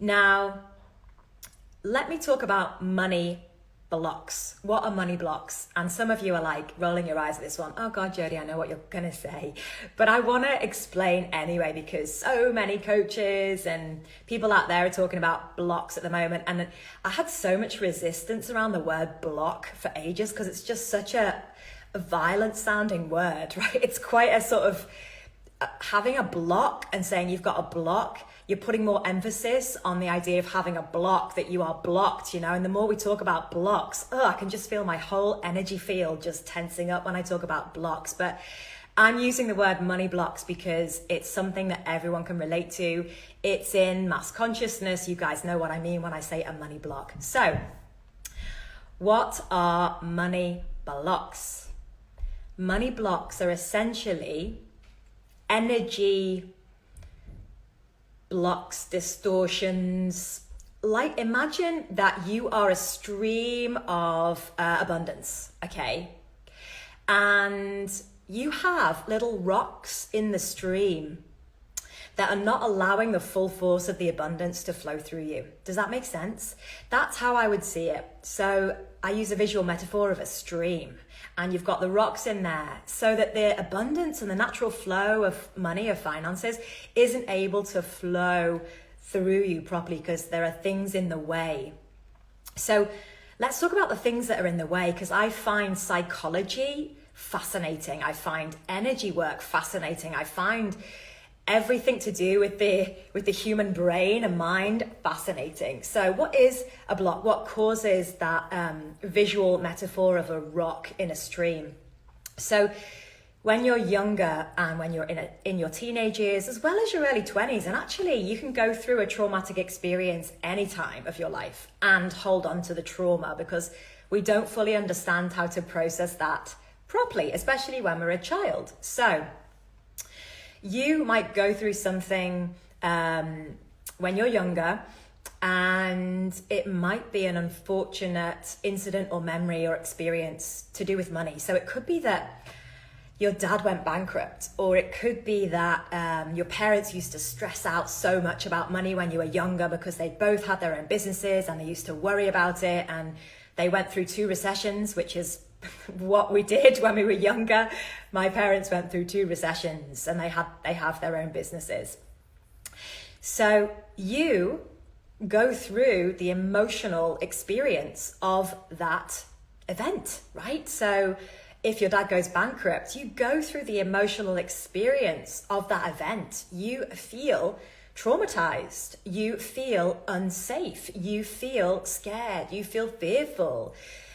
Now, let me talk about money blocks. What are money blocks? And some of you are like rolling your eyes at this one. Oh God, Jodie, I know what you're gonna say. But I wanna explain anyway, because so many coaches and people out there are talking about blocks at the moment. And I had so much resistance around the word block for ages because it's just such a violent sounding word, right? It's quite a sort of having a block and saying you've got a block. You're putting more emphasis on the idea of having a block, that you are blocked, and the more we talk about blocks, I can just feel my whole energy field just tensing up when I talk about blocks. But I'm using the word money blocks because it's something that everyone can relate to. It's in mass consciousness. You guys know what I mean when I say a money block. So what are money blocks? Money blocks are essentially energy blocks, distortions. Like, imagine that you are a stream of abundance, okay? And you have little rocks in the stream that are not allowing the full force of the abundance to flow through you. Does that make sense? That's how I would see it. So I use a visual metaphor of a stream, and you've got the rocks in there so that the abundance and the natural flow of money, of finances, isn't able to flow through you properly because there are things in the way. So let's talk about the things that are in the way, because I find psychology fascinating. I find energy work fascinating. I find everything to do with the human brain and mind fascinating. So what is a block? What causes that visual metaphor of a rock in a stream? So when you're younger and when you're in your teenage years, as well as your early 20s, and actually you can go through a traumatic experience any time of your life and hold on to the trauma because we don't fully understand how to process that properly, especially when we're a child. So you might go through something when you're younger, and it might be an unfortunate incident or memory or experience to do with money. So it could be that your dad went bankrupt, or it could be that your parents used to stress out so much about money when you were younger because they both had their own businesses and they used to worry about it, and they went through 2 recessions, which is what we did when we were younger. My parents went through 2 recessions and they have their own businesses. So you go through the emotional experience of that event, right? So if your dad goes bankrupt, you go through the emotional experience of that event. You feel traumatized, you feel unsafe, you feel scared, you feel fearful.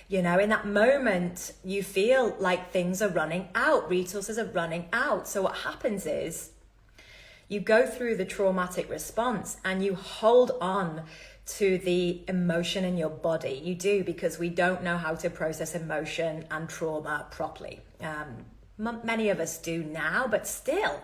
In that moment, you feel like things are running out, resources are running out. So what happens is you go through the traumatic response and you hold on to the emotion in your body. You do, because we don't know how to process emotion and trauma properly. Many of us do now, but still,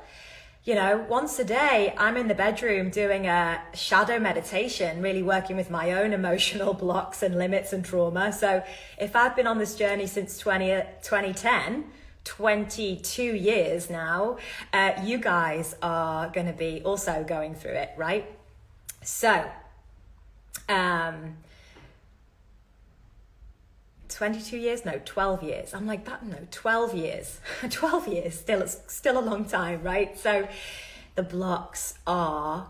once a day, I'm in the bedroom doing a shadow meditation, really working with my own emotional blocks and limits and trauma. So if I've been on this journey since 2010, 22 years now, you guys are going to be also going through it, right? So, 22 years? No, 12 years. I'm like, 12 years. 12 years, still a long time, right? So the blocks are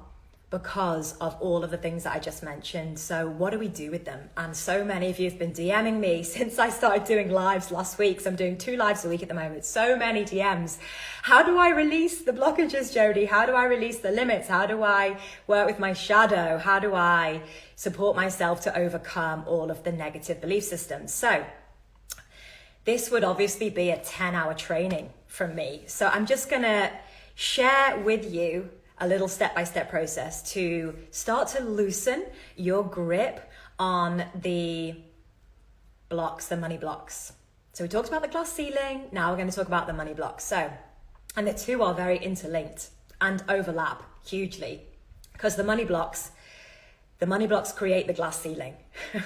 because of all of the things that I just mentioned. So what do we do with them? And so many of you have been DMing me since I started doing lives last week. So I'm doing 2 lives a week at the moment. So many DMs. How do I release the blockages, Jodie? How do I release the limits? How do I work with my shadow? How do I support myself to overcome all of the negative belief systems? So this would obviously be a 10-hour training from me. So I'm just going to share with you a little step-by-step process to start to loosen your grip on the blocks, the money blocks. So we talked about the glass ceiling. Now we're going to talk about the money blocks. So, and the two are very interlinked and overlap hugely, because the money blocks create the glass ceiling,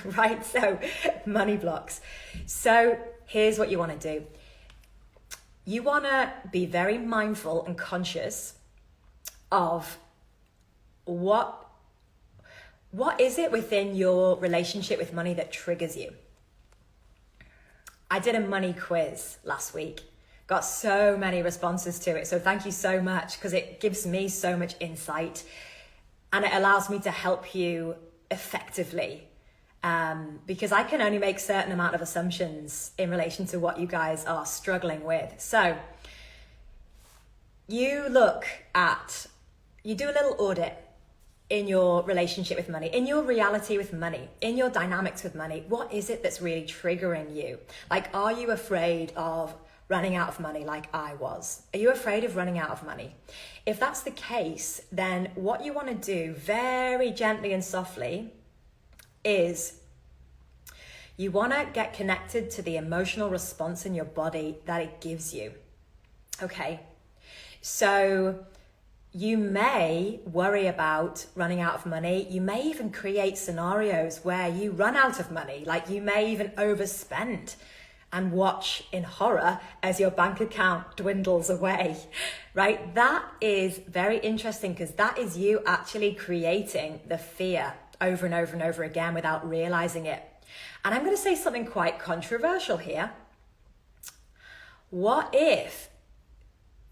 right? So money blocks. So here's what you want to do. You want to be very mindful and conscious of what What is it within your relationship with money that triggers you? I did a money quiz last week. Got so many responses to it. So thank you so much, because it gives me so much insight and it allows me to help you effectively. Because I can only make certain amount of assumptions in relation to what you guys are struggling with. So you do a little audit in your relationship with money, in your reality with money, in your dynamics with money. What is it that's really triggering you? Like, are you afraid of running out of money like I was? Are you afraid of running out of money? If that's the case, then what you want to do very gently and softly is you want to get connected to the emotional response in your body that it gives you. Okay, so you may worry about running out of money. You may even create scenarios where you run out of money. Like, you may even overspend and watch in horror as your bank account dwindles away, right? That is very interesting, because that is you actually creating the fear over and over and over again without realizing it. And I'm going to say something quite controversial here. What if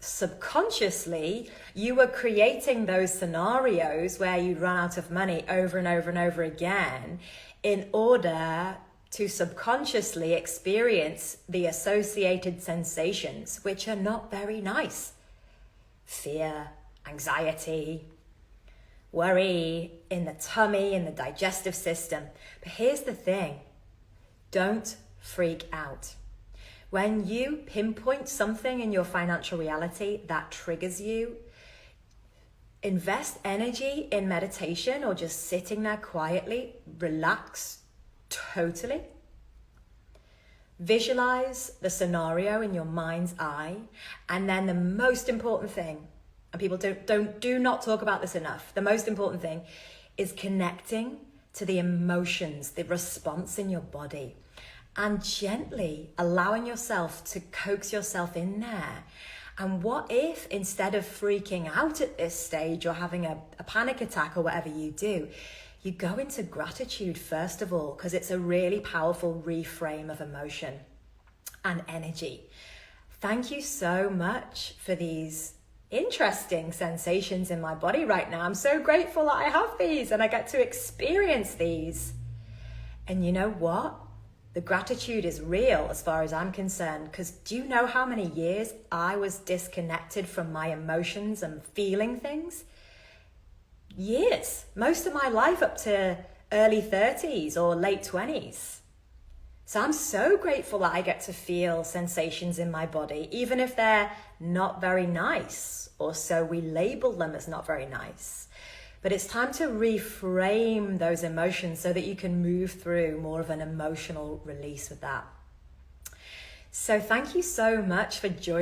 subconsciously you were creating those scenarios where you run out of money over and over and over again in order to subconsciously experience the associated sensations, which are not very nice? Fear, anxiety, worry in the tummy, in the digestive system. But here's the thing, don't freak out. When you pinpoint something in your financial reality that triggers you, invest energy in meditation or just sitting there quietly, relax totally. Visualize the scenario in your mind's eye. And then the most important thing, and people do not talk about this enough, the most important thing is connecting to the emotions, the response in your body, and gently allowing yourself to coax yourself in there. And what if, instead of freaking out at this stage or having a panic attack or whatever you do, you go into gratitude first of all, because it's a really powerful reframe of emotion and energy. Thank you so much for these interesting sensations in my body right now. I'm so grateful that I have these and I get to experience these. And you know what? The gratitude is real as far as I'm concerned, because do you know how many years I was disconnected from my emotions and feeling things? Years, most of my life up to early 30s or late 20s. So I'm so grateful that I get to feel sensations in my body, even if they're not very nice, or so we label them as not very nice. But it's time to reframe those emotions so that you can move through more of an emotional release with that. So thank you so much for joining.